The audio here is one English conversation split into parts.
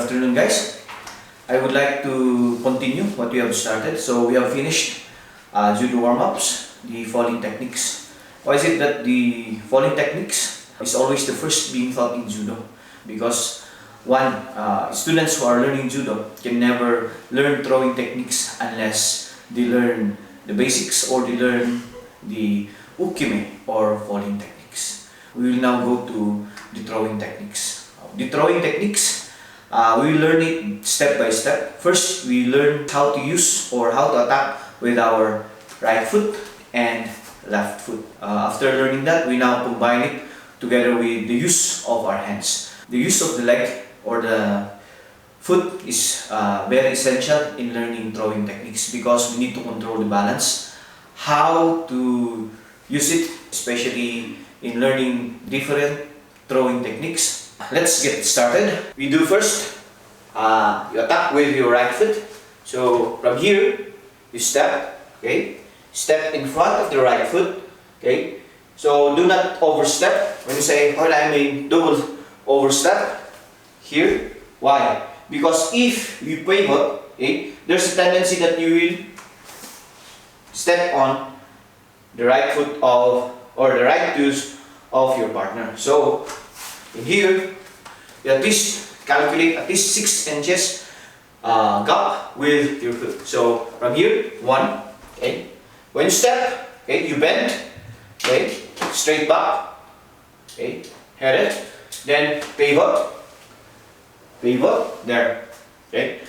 afternoon, guys. I would like to continue what we have started. So we have finished judo warm-ups, the falling techniques. Why is it that the falling techniques is always the first being taught in judo? Because students who are learning judo can never learn throwing techniques unless they learn the basics or they learn the ukime or falling techniques. We will now go to the throwing techniques. The throwing techniques, we will learn it step by step. First, we learn how to use or how to attack with our right foot and left foot. After learning that, we now combine it together with the use of our hands. The use of the leg or the foot is very essential in learning throwing techniques because we need to control the balance. How to use it, especially in learning different throwing techniques. Let's get started. We do first, you attack with your right foot. So from here, you step, okay? Step in front of the right foot, okay? So do not overstep. When you say, well, I mean double overstep, here. Why? Because if you pivot, okay, there's a tendency that you will step on the right foot of, or the right toes of your partner. So in here, you at least calculate at least 6 inches gap with your foot. So from here, 1, okay. When you step, okay, you bend, okay, straight back, okay, head it, then pivot, there, okay.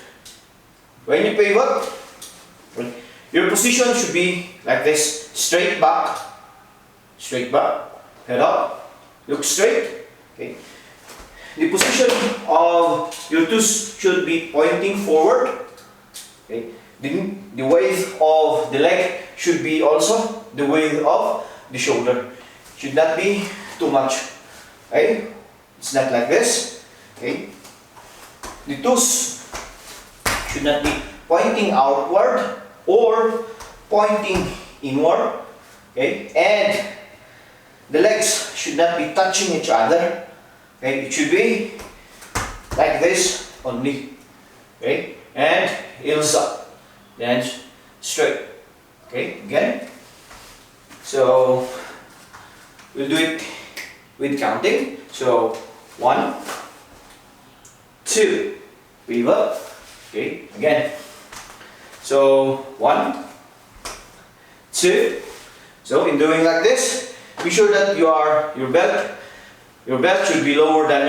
When you pivot, your position should be like this: straight back, head up, look straight, okay. The position of your toes should be pointing forward, okay. The weight of the leg should be also the weight of the shoulder. Should not be too much, okay. It's not like this, okay. The toes should not be pointing outward or pointing inward, okay. And the legs should not be touching each other, okay. It should be like this only, okay. And heels up, then straight, okay. Again, so we'll do it with counting. So 1, 2, pivot, okay. Again, so 1, 2. So in doing like this, be sure that your belt should be lower than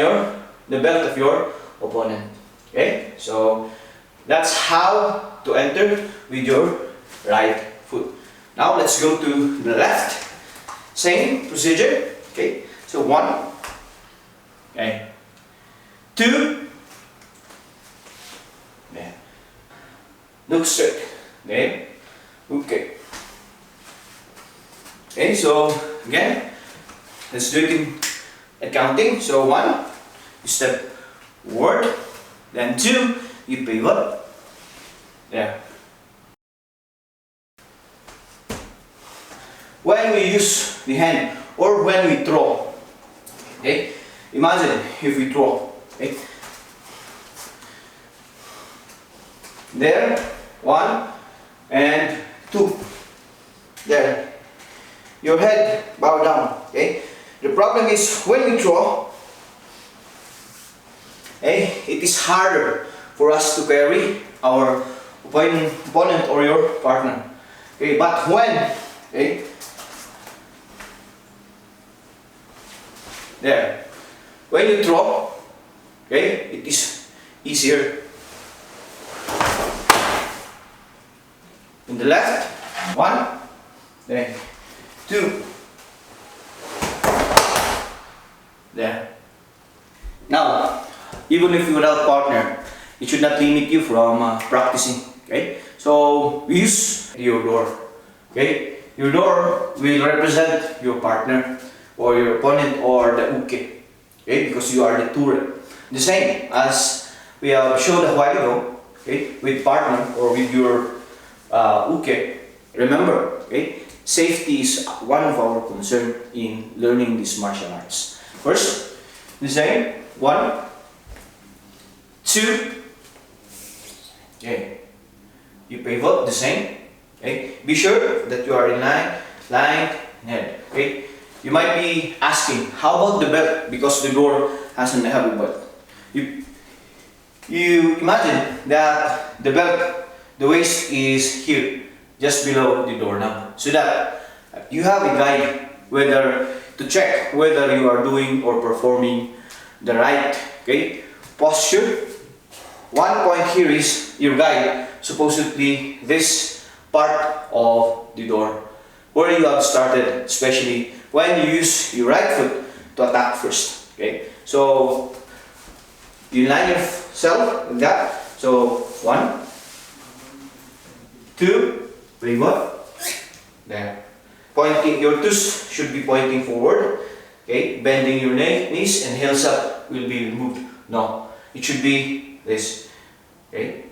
the belt of your opponent. Okay? So that's how to enter with your right foot. Now let's go to the left. Same procedure. Okay? So 1, okay, 2, yeah. Look straight. Okay. Okay, so again, let's do it in counting. So 1, you step forward, then 2, you pivot, there. When we use the hand or when we throw, okay, imagine if we throw, okay, there, 1 and 2, there. Your head bow down, okay. The problem is when we throw, okay, it is harder for us to carry our opponent or your partner, okay. But when, okay, there, when you throw, okay, it is easier. In the left, 1, then 2, there. Now, even if you're without partner, it should not limit you from practicing, okay. So we use your door, okay. Your door will represent your partner or your opponent or the uke, okay, because you are the turret. The same as we have showed a while ago, okay, with partner or with your uke. Remember, okay, safety is one of our concern in learning this martial arts. First, the same, 1, 2, 2. Okay. You pivot the same. Okay. Be sure that you are in line, head. Okay. You might be asking, how about the belt? Because the door has a heavy belt. You imagine that the belt, the waist is here, just below the doorknob, so that you have a guide whether to check whether you are doing or performing the right, okay, posture. One point here is your guide, supposedly this part of the door where you have started, especially when you use your right foot to attack first. Okay, so you line yourself with that. So 1, 2, very good. There. Pointing, your toes should be pointing forward. Okay, bending your knees and heels up will be removed. No, it should be this. Okay,